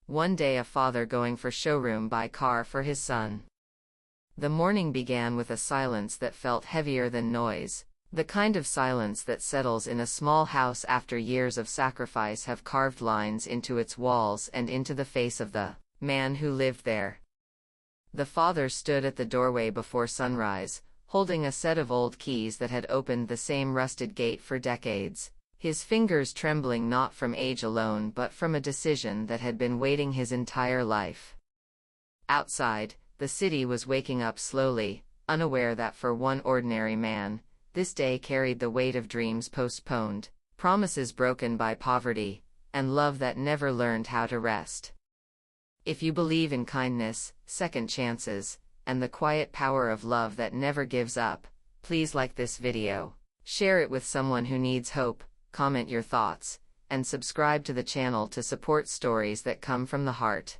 One day a father going for showroom by car for his son. The morning began with a silence that felt heavier than noise, the kind of silence that settles in a small house after years of sacrifice have carved lines into its walls and into the face of the man who lived there. The father stood at the doorway before sunrise, holding a set of old keys that had opened the same rusted gate for decades, his fingers trembling not from age alone but from a decision that had been waiting his entire life. Outside, the city was waking up slowly, unaware that for one ordinary man, this day carried the weight of dreams postponed, promises broken by poverty, and love that never learned how to rest. If you believe in kindness, second chances, and the quiet power of love that never gives up, please like this video, share it with someone who needs hope, comment your thoughts, and subscribe to the channel to support stories that come from the heart.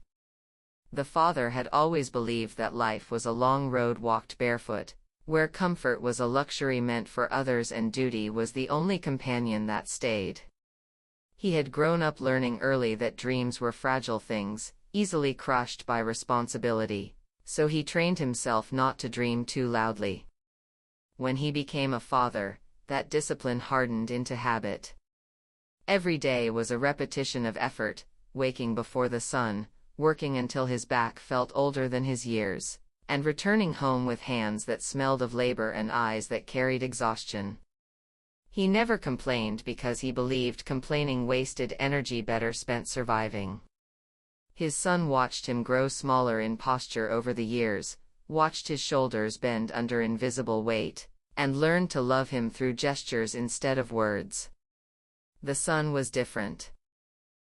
The father had always believed that life was a long road walked barefoot, where comfort was a luxury meant for others and duty was the only companion that stayed. He had grown up learning early that dreams were fragile things, easily crushed by responsibility, so he trained himself not to dream too loudly. When he became a father, that discipline hardened into habit. Every day was a repetition of effort, waking before the sun, working until his back felt older than his years, and returning home with hands that smelled of labor and eyes that carried exhaustion. He never complained because he believed complaining wasted energy better spent surviving. His son watched him grow smaller in posture over the years, watched his shoulders bend under invisible weight, and learned to love him through gestures instead of words. The son was different.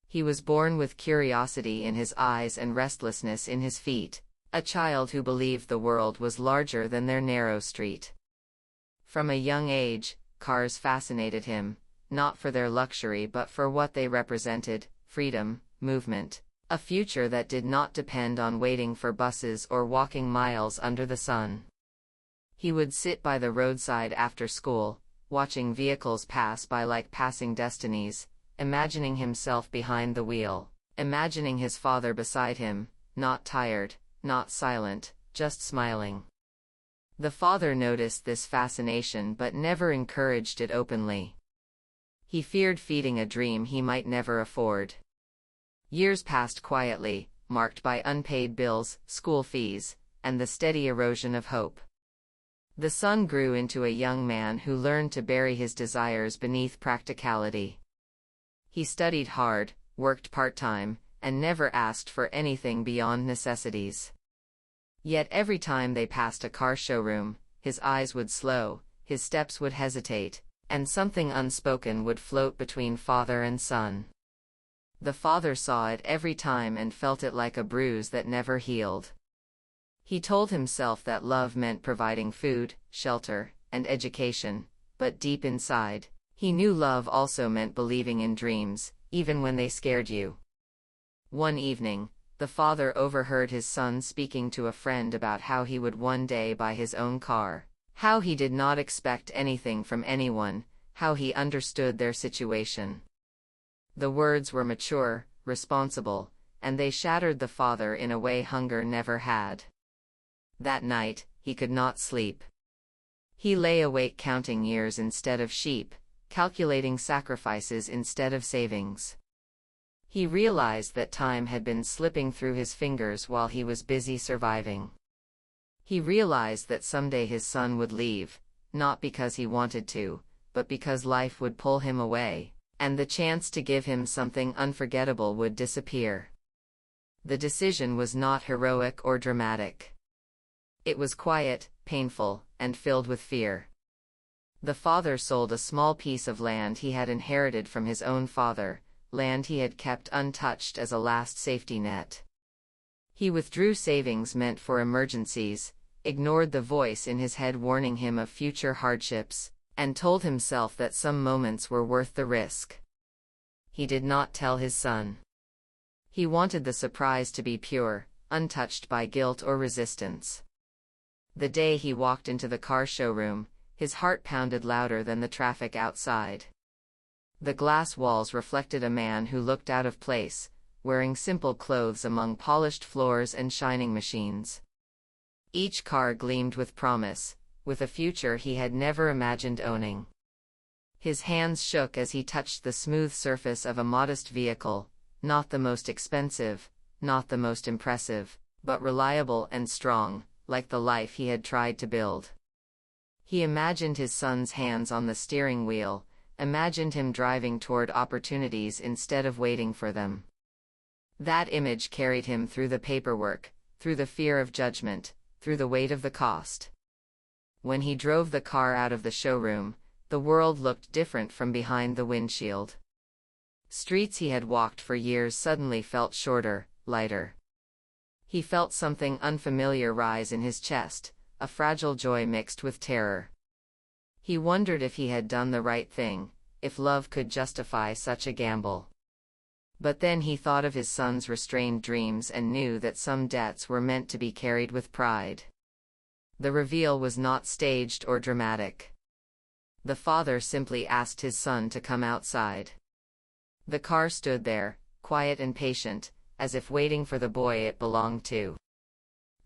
He was born with curiosity in his eyes and restlessness in his feet, a child who believed the world was larger than their narrow street. From a young age, cars fascinated him, not for their luxury but for what they represented: freedom, movement, a future that did not depend on waiting for buses or walking miles under the sun. He would sit by the roadside after school, watching vehicles pass by like passing destinies, imagining himself behind the wheel, imagining his father beside him, not tired, not silent, just smiling. The father noticed this fascination but never encouraged it openly. He feared feeding a dream he might never afford. Years passed quietly, marked by unpaid bills, school fees, and the steady erosion of hope. The son grew into a young man who learned to bury his desires beneath practicality. He studied hard, worked part-time, and never asked for anything beyond necessities. Yet every time they passed a car showroom, his eyes would slow, his steps would hesitate, and something unspoken would float between father and son. The father saw it every time and felt it like a bruise that never healed. He told himself that love meant providing food, shelter, and education, but deep inside, he knew love also meant believing in dreams, even when they scared you. One evening, the father overheard his son speaking to a friend about how he would one day buy his own car, how he did not expect anything from anyone, how he understood their situation. The words were mature, responsible, and they shattered the father in a way hunger never had. That night, he could not sleep. He lay awake counting years instead of sheep, calculating sacrifices instead of savings. He realized that time had been slipping through his fingers while he was busy surviving. He realized that someday his son would leave, not because he wanted to, but because life would pull him away, and the chance to give him something unforgettable would disappear. The decision was not heroic or dramatic. It was quiet, painful, and filled with fear. The father sold a small piece of land he had inherited from his own father, land he had kept untouched as a last safety net. He withdrew savings meant for emergencies, ignored the voice in his head warning him of future hardships, and told himself that some moments were worth the risk. He did not tell his son. He wanted the surprise to be pure, untouched by guilt or resistance. The day he walked into the car showroom, his heart pounded louder than the traffic outside. The glass walls reflected a man who looked out of place, wearing simple clothes among polished floors and shining machines. Each car gleamed with promise, with a future he had never imagined owning. His hands shook as he touched the smooth surface of a modest vehicle, not the most expensive, not the most impressive, but reliable and strong, like the life he had tried to build. He imagined his son's hands on the steering wheel, imagined him driving toward opportunities instead of waiting for them. That image carried him through the paperwork, through the fear of judgment, through the weight of the cost. When he drove the car out of the showroom, the world looked different from behind the windshield. Streets he had walked for years suddenly felt shorter, lighter. He felt something unfamiliar rise in his chest, a fragile joy mixed with terror. He wondered if he had done the right thing, if love could justify such a gamble. But then he thought of his son's restrained dreams and knew that some debts were meant to be carried with pride. The reveal was not staged or dramatic. The father simply asked his son to come outside. The car stood there, quiet and patient, as if waiting for the boy it belonged to.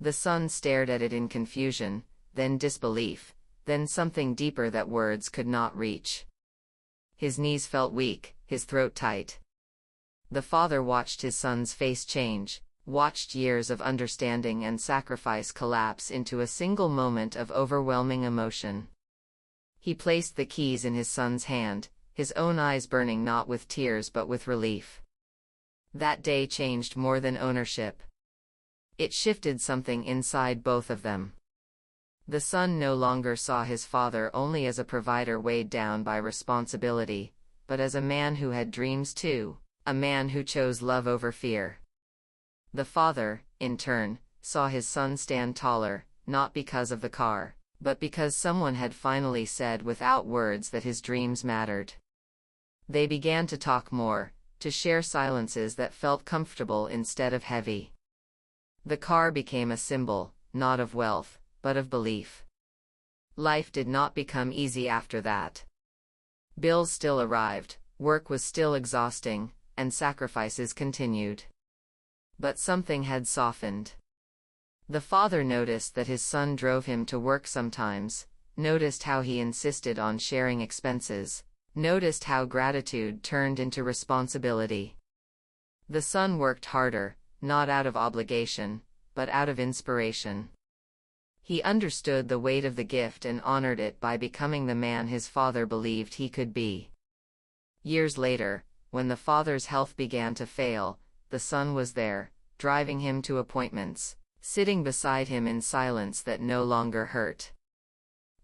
The son stared at it in confusion, then disbelief, then something deeper that words could not reach. His knees felt weak, his throat tight. The father watched his son's face change, watched years of understanding and sacrifice collapse into a single moment of overwhelming emotion. He placed the keys in his son's hand, his own eyes burning not with tears but with relief. That day changed more than ownership. It shifted something inside both of them. The son no longer saw his father only as a provider weighed down by responsibility, but as a man who had dreams too. A man who chose love over fear. The father, in turn, saw his son stand taller, not because of the car, but because someone had finally said without words that his dreams mattered. They began to talk more, to share silences that felt comfortable instead of heavy. The car became a symbol, not of wealth, but of belief. Life did not become easy after that. Bills still arrived, work was still exhausting, and sacrifices continued. But something had softened. The father noticed that his son drove him to work sometimes, noticed how he insisted on sharing expenses, noticed how gratitude turned into responsibility. The son worked harder, not out of obligation, but out of inspiration. He understood the weight of the gift and honored it by becoming the man his father believed he could be. Years later, when the father's health began to fail, the son was there, driving him to appointments, sitting beside him in silence that no longer hurt.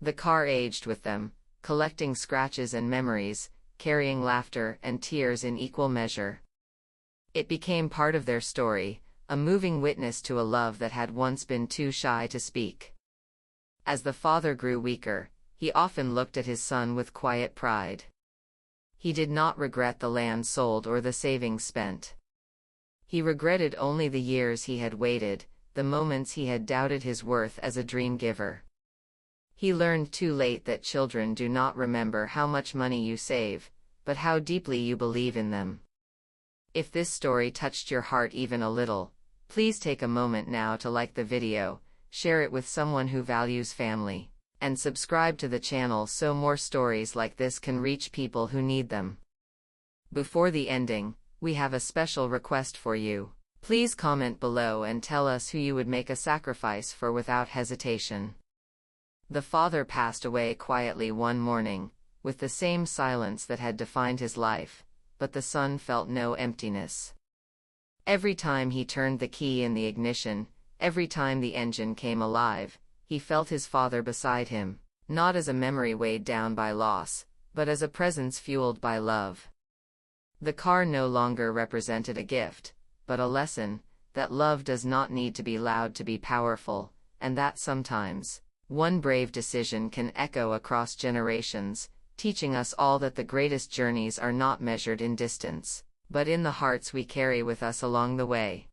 The car aged with them, collecting scratches and memories, carrying laughter and tears in equal measure. It became part of their story, a moving witness to a love that had once been too shy to speak. As the father grew weaker, he often looked at his son with quiet pride. He did not regret the land sold or the savings spent. He regretted only the years he had waited, the moments he had doubted his worth as a dream giver. He learned too late that children do not remember how much money you save, but how deeply you believe in them. If this story touched your heart even a little, please take a moment now to like the video, share it with someone who values family, and subscribe to the channel so more stories like this can reach people who need them. Before the ending, we have a special request for you. Please comment below and tell us who you would make a sacrifice for without hesitation. The father passed away quietly one morning, with the same silence that had defined his life, but the son felt no emptiness. Every time he turned the key in the ignition, every time the engine came alive, he felt his father beside him, not as a memory weighed down by loss, but as a presence fueled by love. The car no longer represented a gift, but a lesson, that love does not need to be loud to be powerful, and that sometimes, one brave decision can echo across generations, teaching us all that the greatest journeys are not measured in distance, but in the hearts we carry with us along the way.